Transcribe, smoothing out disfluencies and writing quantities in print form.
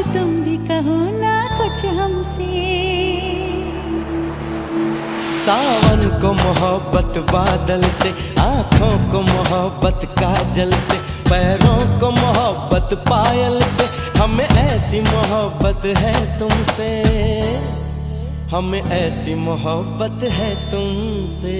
तुम भी कहो ना कुछ हमसे। सावन को मोहब्बत बादल से, आँखों को मोहब्बत काजल से, पैरों को मोहब्बत पायल से, हमें ऐसी मोहब्बत है तुमसे, हमें ऐसी मोहब्बत है तुमसे।